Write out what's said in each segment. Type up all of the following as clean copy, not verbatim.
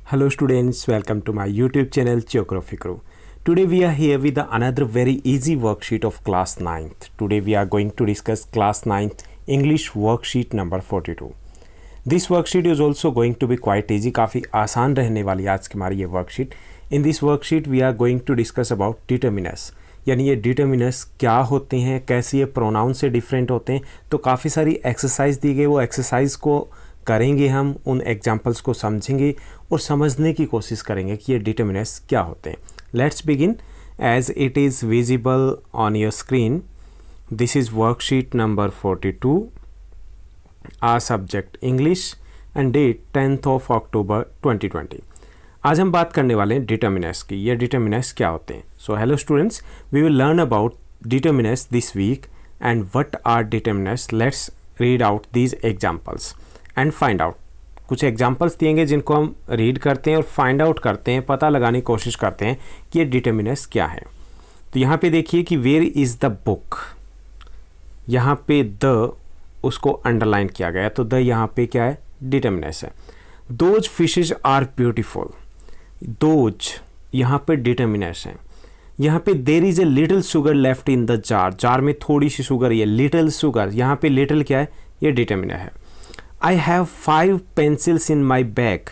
Hello students, welcome to my YouTube channel Geography Crew. Today we are here with another very easy worksheet of class 9th. Today we are going to discuss class 9th English worksheet number 42. This worksheet is also going to be quite easy, काफ़ी आसान रहने वाली आज की हमारी ये worksheet. In this worksheet we are going to discuss about determiners. यानी ये डिटर्मिनर्स क्या होते हैं, कैसे ये प्रोनाउन से डिफरेंट होते हैं. तो काफ़ी सारी एक्सरसाइज दी गई, वो एक्सरसाइज को करेंगे हम, उन एग्जाम्पल्स को समझेंगे और समझने की कोशिश करेंगे कि ये डिटर्मिनर्स क्या होते हैं. Let's begin as it is visible on your screen. This is worksheet number 42. Our subject English and date 10th of October 2020. आज हम बात करने वाले हैं डिटर्मिनर्स की. ये डिटर्मिनर्स क्या होते हैं. So hello students, we will learn about determiners this week and what are determiners. Let's read out these examples and find out. कुछ एग्जाम्पल्स दिएंगे जिनको हम रीड करते हैं और फाइंड आउट करते हैं, पता लगाने की कोशिश करते हैं कि ये डिटर्मिनर्स क्या है. तो यहाँ पे देखिए कि वेयर इज़ द बुक. यहाँ पे द उसको अंडरलाइन किया गया, तो द यहाँ पे क्या है, डिटर्मिनर्स है. Those fishes are beautiful. Those यहाँ पे डिटर्मिनर्स हैं. यहाँ पे there is a little sugar left in the jar. Jar में थोड़ी सी शुगर है, लिटिल शुगर. यहाँ पे लिटिल क्या है, ये डिटर्मिनर है. I have 5 pencils in my bag.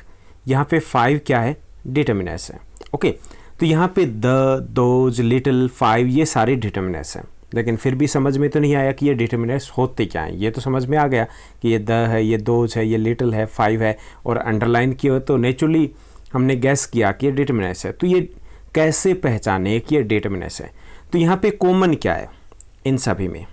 यहाँ पे 5 क्या है, डिटर्मिनर्स है. ओके, तो यहाँ पे द, दोज, लिटिल, 5 ये सारे डिटर्मिनर्स हैं. लेकिन फिर भी समझ में तो नहीं आया कि ये डिटर्मिनर्स होते क्या हैं. ये तो समझ में आ गया कि ये द है, ये दोज है, ये लिटिल है, 5 है और अंडरलाइन किया, तो नेचुरली हमने गैस किया कि ये डिटर्मिनर्स है. तो ये कैसे पहचाने कि ये डिटर्मिनर्स है. तो यहाँ पे कॉमन क्या है इन सभी में.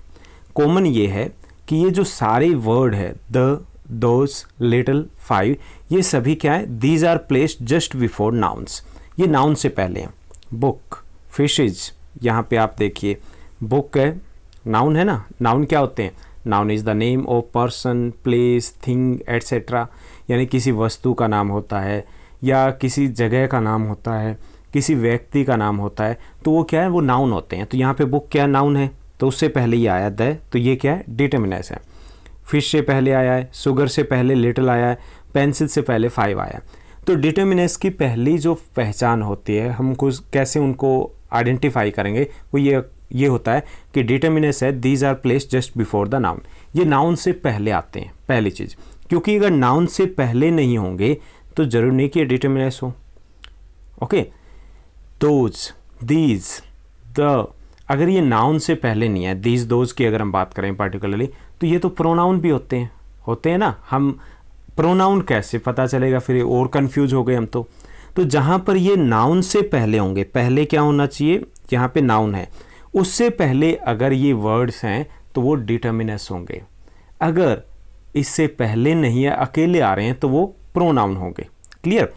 कॉमन ये है कि ये जो सारे वर्ड है, द, दोज, लिटिल, 5, ये सभी क्या है, these are placed just before nouns. ये नाउन से पहले हैं. बुक, फिशेज, यहाँ पे आप देखिए बुक है, नाउन है ना. नाउन क्या होते हैं, noun is the name of person, place, thing etcetera. यानी किसी वस्तु का नाम होता है या किसी जगह का नाम होता है, किसी व्यक्ति का नाम होता है, तो वो क्या है, वो नाउन होते हैं. तो यहाँ पे बुक क्या नाउन है, तो उससे पहले ही आया द, तो ये क्या है, डिटर्मिनर्स है. फिश से पहले आया है, शुगर से पहले लिटिल आया है, पेंसिल से पहले 5 आया है. तो डिटर्मिनर्स की पहली जो पहचान होती है, हमको कैसे उनको आइडेंटिफाई करेंगे, वो ये होता है कि डिटर्मिनर्स है these are placed just before the noun. ये नाउन से पहले आते हैं, पहली चीज़. क्योंकि अगर नाउन से पहले नहीं होंगे तो जरूर नहीं कि ये डिटर्मिनर्स हो. ओके, दोज, दीज, द, अगर ये नाउन से पहले नहीं है, दीज, दोज की अगर हम बात करें पर्टिकुलरली, तो ये तो प्रोनाउन भी होते हैं ना. हम प्रोनाउन कैसे पता चलेगा, फिर और कंफ्यूज हो गए हम. तो जहाँ पर ये नाउन से पहले होंगे, पहले क्या होना चाहिए, यहाँ पे नाउन है, उससे पहले अगर ये वर्ड्स हैं तो वो डिटर्मिनर्स होंगे. अगर इससे पहले नहीं है, अकेले आ रहे हैं, तो वो प्रोनाउन होंगे. क्लियर.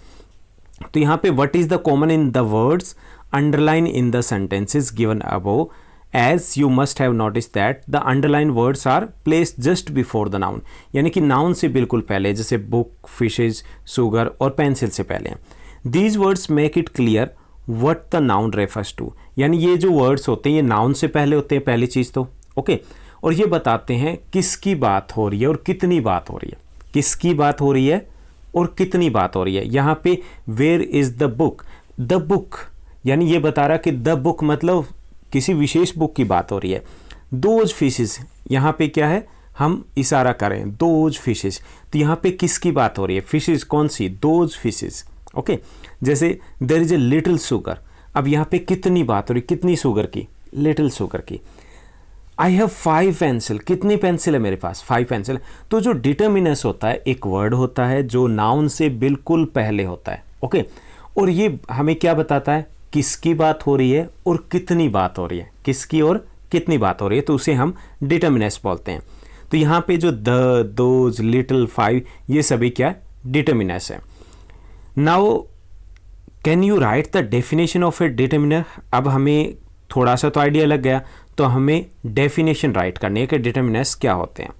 तो यहाँ पे what is the common in the words underline in the sentences given above, as you must have noticed that the underlined words are placed just before the noun. यानी कि नाउन से बिल्कुल पहले, जैसे बुक, फिशेज, शुगर और pencil से पहले. These words make it clear what the noun refers to. यानी ये जो वर्ड्स होते हैं ये नाउन से पहले होते हैं, पहली चीज़ तो. ओके, और ये बताते हैं किसकी बात हो रही है और कितनी बात हो रही है. किसकी बात हो रही है और कितनी बात हो रही है. यहाँ पे where is the book. The book यानी ये बता रहा कि द बुक मतलब किसी विशेष बुक की बात हो रही है. दोज फिशेज, यहाँ पे क्या है, हम इशारा करें दोज फिशेज, तो यहाँ पे किसकी बात हो रही है, फिशेज कौन सी, दोज फिशेज. ओके, जैसे there is a little sugar, अब यहाँ पे कितनी बात हो रही, कितनी शुगर की, लिटिल शुगर की. आई हैव 5 पेंसिल, कितनी पेंसिल है मेरे पास, 5 पेंसिल. तो जो डिटर्मिनर्स होता है, एक वर्ड होता है जो नाउन से बिल्कुल पहले होता है. ओके, और ये हमें क्या बताता है, किसकी बात हो रही है और कितनी बात हो रही है, किसकी और कितनी बात हो रही है, तो उसे हम डिटर्मिनर्स बोलते हैं. तो यहाँ पे जो द, दोज, लिटिल, 5 ये सभी क्या डिटर्मिनर्स है. Now can you right the definition of A determiner. अब हमें थोड़ा सा तो आइडिया लग गया, तो हमें डेफिनेशन राइट करनी है कि डिटर्मिनर्स क्या होते हैं.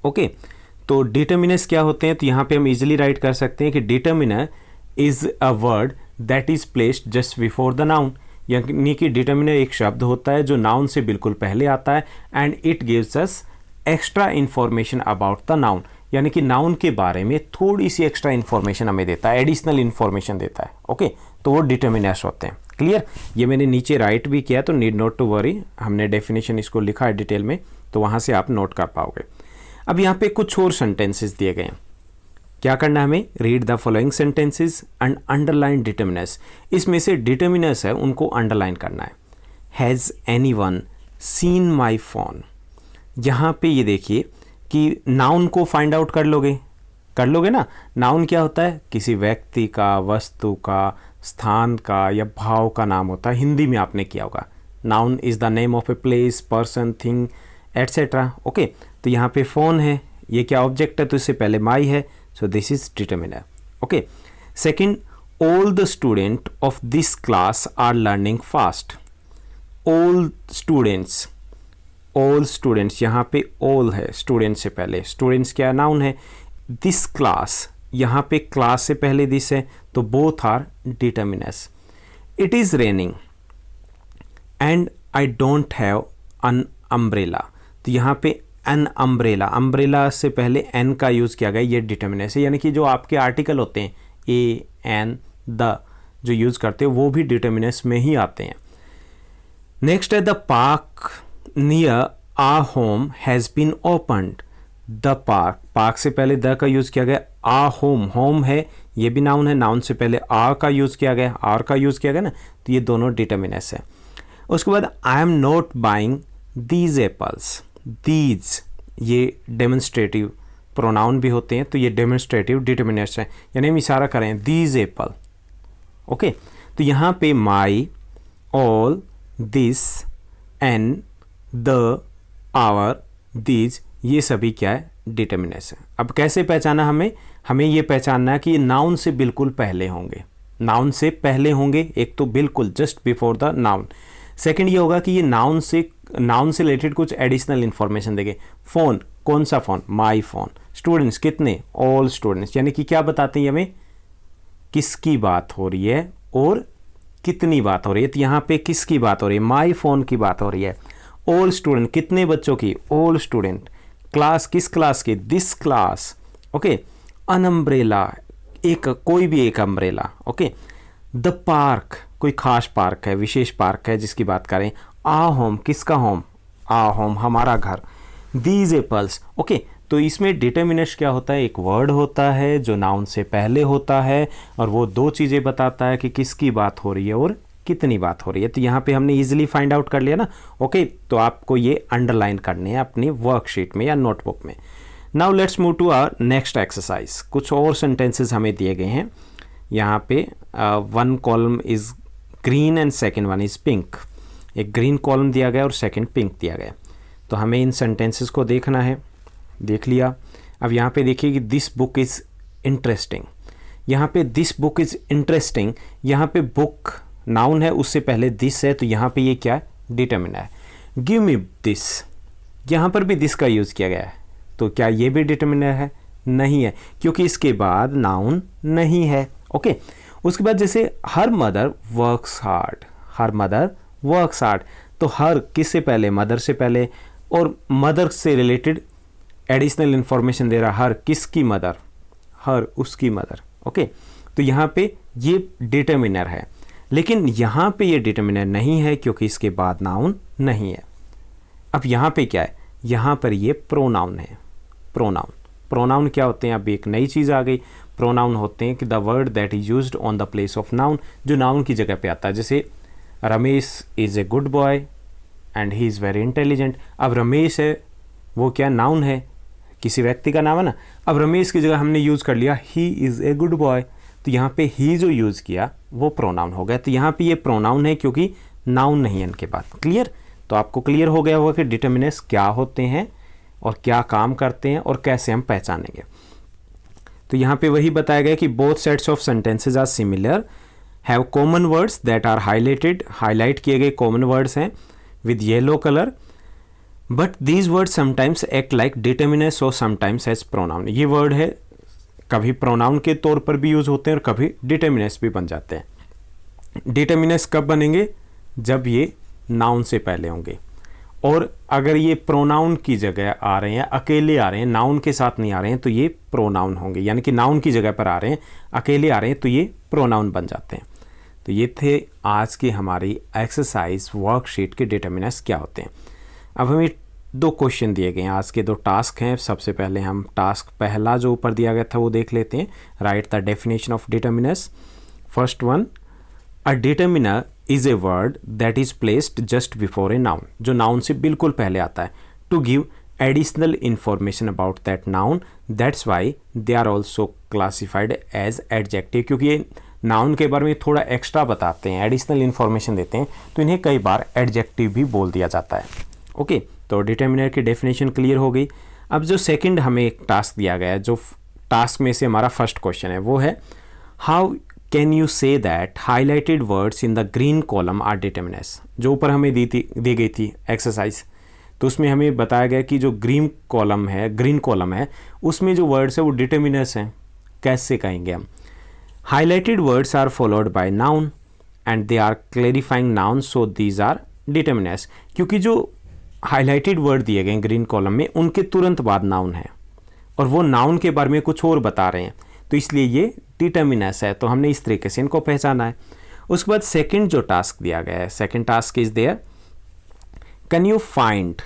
ओके, तो डिटर्मिनर्स क्या होते हैं, तो यहाँ पे हम इजिली राइट कर सकते हैं कि determiner is a word that is placed just before the noun. यानी कि डिटर्मिनर एक शब्द होता है जो नाउन से बिल्कुल पहले आता है and it gives us extra information about the noun. यानी कि नाउन के बारे में थोड़ी सी एक्स्ट्रा इन्फॉर्मेशन हमें देता है, एडिशनल इन्फॉर्मेशन देता है। ओके, तो वो डिटर्मिनर्स होते हैं। क्लियर? ये मैंने नीचे राइट भी किया, तो नीड नॉट टू वरी, हमने डेफिनेशन इसको लिखा है डिटेल में, तो वहाँ से आप नोट कर पाओगे। अब यहाँ पे कुछ और सेंटेंसेस दिए गए हैं। क्या करना है हमें? Read the following sentences and underline determiners. इसमें से डिटर्मिनर्स है उनको अंडरलाइन करना है। Has anyone seen my phone. यहाँ पे ये देखिए कि नाउन को फाइंड आउट कर लोगे ना। नाउन क्या होता है? किसी व्यक्ति का, वस्तु का, स्थान का या भाव का नाम होता है। हिंदी में आपने किया होगा, noun is the name of a place, person, thing etcetera. Okay, तो यहाँ पे फ़ोन है, ये क्या ऑब्जेक्ट है? तो इससे पहले माई है, so this is determiner. Okay, second, all the student of this class are learning fast. All students, यहाँ पे ऑल है स्टूडेंट्स से पहले, स्टूडेंट्स क्या नाउन है। दिस क्लास, यहाँ पे क्लास से पहले दिस है, तो both are determiners. It is raining and I don't have an umbrella. तो यहाँ पे एन अम्ब्रेला, अम्ब्रेला से पहले एन का यूज़ किया गया, ये डिटर्मिनर्स है। यानी कि जो आपके आर्टिकल होते हैं ए, एन, द, जो यूज़ करते हैं वो भी डिटर्मिनर्स में ही आते हैं। नेक्स्ट है the park near our home has been opened. The park, park से पहले द का यूज़ किया गया। आ होम है, ये भी नाउन है, नाउन से पहले आ का यूज़ किया गया, आर का यूज़ किया गया ना, तो ये दोनों डिटर्मिनर्स है। उसके बाद I am not buying these apples. These ये डेमोन्स्ट्रेटिव प्रोनाउन भी होते हैं, तो ये डेमोन्स्ट्रेटिव डिटर्मिनर्स हैं, यानी हम इशारा करें दीज एप्पल। ओके, तो यहाँ पे my, all, this, an, the, our, these, ये सभी क्या है? डिटर्मिनर्स है। अब कैसे पहचाना हमें ये पहचानना है कि ये नाउन से बिल्कुल पहले होंगे। नाउन से पहले होंगे, एक तो बिल्कुल just before the noun. Second ये होगा कि ये नाउन से रिलेटेड कुछ एडिशनल इंफॉर्मेशन देंगे। फ़ोन, कौन सा फ़ोन? My phone. स्टूडेंट्स, कितने? All students. यानी कि क्या बताते हैं हमें? किसकी बात हो रही है और कितनी बात हो रही है। तो यहाँ पे किसकी बात हो रही है? माई फ़ोन की बात हो रही है। ऑल स्टूडेंट, कितने बच्चों की? All student. क्लास, किस क्लास की? This class. Okay, an umbrella, एक, कोई भी एक अम्ब्रेला। ओके, द पार्क, कोई खास पार्क है, विशेष पार्क है जिसकी बात करें। आ होम, किसका होम? आ होम, हमारा घर। These apples. ओके, तो इसमें डिटर्मिनर्स क्या होता है? एक वर्ड होता है जो नाउन से पहले होता है और वो दो चीज़ें बताता है कि किसकी बात हो रही है और कितनी बात हो रही है। तो यहाँ पे हमने इजीली फाइंड आउट कर लिया ना। ओके, तो आपको ये अंडरलाइन करने हैं अपनी वर्कशीट में या नोटबुक में। Now let's move to our next exercise. कुछ और सेंटेंसेस हमें दिए गए हैं यहाँ पे। One column is green and second one is pink. एक ग्रीन कॉलम दिया गया और सेकेंड पिंक दिया गया, तो हमें इन सेंटेंसेस को देखना है। देख लिया। अब यहाँ पे देखिए कि दिस बुक इज़ इंटरेस्टिंग। यहाँ पे दिस बुक इज़ इंटरेस्टिंग, यहाँ पे बुक नाउन है, उससे पहले दिस है, तो यहाँ पे ये क्या है? डिटर्मिनर है। गिव मी दिस, यहाँ पर भी दिस का यूज़ किया गया है, तो क्या ये भी डिटर्मिनर है? नहीं है, क्योंकि इसके बाद नाउन नहीं है। ओके, उसके बाद जैसे her mother works hard, her mother works hard, तो हर किससे पहले? मदर से पहले, और मदर से रिलेटेड एडिशनल इंफॉर्मेशन दे रहा, हर किसकी मदर? हर उसकी मदर। ओके, तो यहाँ पे ये डिटर्मिनर है, लेकिन यहाँ पे ये डिटर्मिनर नहीं है क्योंकि इसके बाद नाउन नहीं है। अब यहाँ पे क्या है? यहाँ पर ये प्रोनाउन है। प्रोनाउन क्या होते हैं? अब एक नई चीज़ आ गई। प्रोनाउन होते हैं कि the word that is used on the place of noun, जो नाउन की जगह पे आता है। जैसे Ramesh is a good boy and he is very intelligent. अब रमेश है, वो क्या नाउन है? किसी व्यक्ति का नाम है ना। अब रमेश की जगह हमने यूज़ कर लिया he is a good boy, तो यहाँ पे ही जो यूज़ किया वो प्रोनाउन हो गया। तो यहाँ पे ये प्रोनाउन है क्योंकि नाउन नहीं है इनके बाद। क्लियर? तो आपको क्लियर हो गया होगा कि डिटर्मिनर्स क्या होते हैं और क्या काम करते हैं और कैसे हम पहचानेंगे। तो यहाँ पे वही बताया गया कि both sets of sentences are similar, have common words that are highlighted, highlight किए गए कॉमन वर्ड्स हैं with yellow colour, but these words sometimes act like determiners और समटाइम्स एज प्रोनाउन। ये वर्ड है कभी प्रोनाउन के तौर पर भी यूज़ होते हैं और कभी डिटर्मिनर्स भी बन जाते हैं। डिटर्मिनर्स कब बनेंगे? जब ये नाउन से पहले होंगे। और अगर ये प्रोनाउन की जगह आ रहे हैं, अकेले आ रहे हैं, नाउन के साथ नहीं आ रहे हैं, तो ये प्रोनाउन होंगे। यानी कि नाउन की जगह पर आ रहे हैं, अकेले आ रहे हैं, तो ये प्रोनाउन बन जाते हैं। तो ये थे आज की हमारी एक्सरसाइज वर्कशीट के डिटर्मिनर्स क्या होते हैं। अब हमें 2 क्वेश्चन दिए गए हैं, आज के 2 टास्क हैं। सबसे पहले हम टास्क पहला जो ऊपर दिया गया था वो देख लेते हैं। Write the definition of determiners. First one, a determiner is a word that is placed just before a noun, जो नाउन से बिल्कुल पहले आता है, to give additional information about that noun, that's why they are also classified as adjective. क्योंकि ये noun के बारे में थोड़ा एक्स्ट्रा बताते हैं, एडिशनल इंफॉर्मेशन देते हैं, तो इन्हें कई बार एडजेक्टिव भी बोल दिया जाता है। ओके, तो डिटर्मिनर की डेफिनेशन क्लियर हो गई। अब जो सेकंड हमें एक टास्क दिया गया है, जो टास्क में से हमारा फर्स्ट क्वेश्चन है, वो है how can you say that highlighted words in the green column are determiners. जो ऊपर हमें दी गई थी एक्सरसाइज, तो उसमें हमें बताया गया कि जो ग्रीन कॉलम है उसमें जो वर्ड्स है वो डिटर्मिनर्स हैं। कैसे कहेंगे हम? Highlighted words are followed by noun and they are clarifying noun, so these are determiners. क्योंकि जो हाईलाइटेड वर्ड दिए गए ग्रीन कॉलम में, उनके तुरंत बाद नाउन है और वो नाउन के बारे में कुछ और बता रहे हैं, तो इसलिए ये डिटर्मिनर्स है। तो हमने इस तरीके से इनको पहचाना है। उसके बाद सेकंड जो टास्क दिया गया है, second task is there, can you find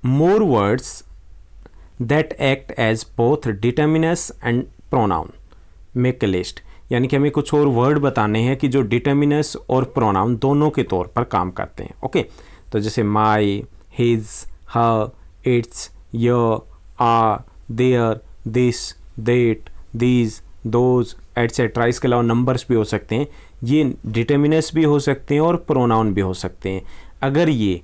more words that act as both determiners and pronoun, make a list. यानी कि हमें कुछ और वर्ड बताने हैं कि जो डिटर्मिनर्स और प्रोनाउन दोनों के तौर पर काम करते हैं। ओके, तो जैसे my, his, her, its, your, our, their, this, that, these, those etcetera. इसके अलावा नंबर्स भी हो सकते हैं। ये डिटर्मिनर्स भी हो सकते हैं और प्रोनाउन भी हो सकते हैं। अगर ये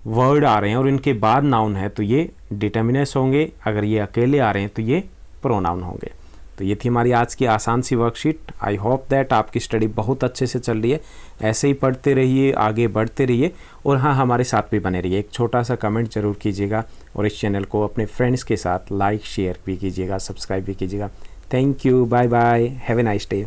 वर्ड आ रहे हैं और इनके बाद नाउन है तो ये डिटर्मिनर्स होंगे, अगर ये अकेले आ रहे हैं तो ये प्रोनाउन होंगे। तो ये थी हमारी आज की आसान सी वर्कशीट। आई होप दैट आपकी स्टडी बहुत अच्छे से चल रही है। ऐसे ही पढ़ते रहिए, आगे बढ़ते रहिए और हाँ, हमारे साथ भी बने रहिए। एक छोटा सा कमेंट जरूर कीजिएगा और इस चैनल को अपने फ्रेंड्स के साथ लाइक शेयर भी कीजिएगा, सब्सक्राइब भी कीजिएगा। Thank you, bye bye, have a nice day.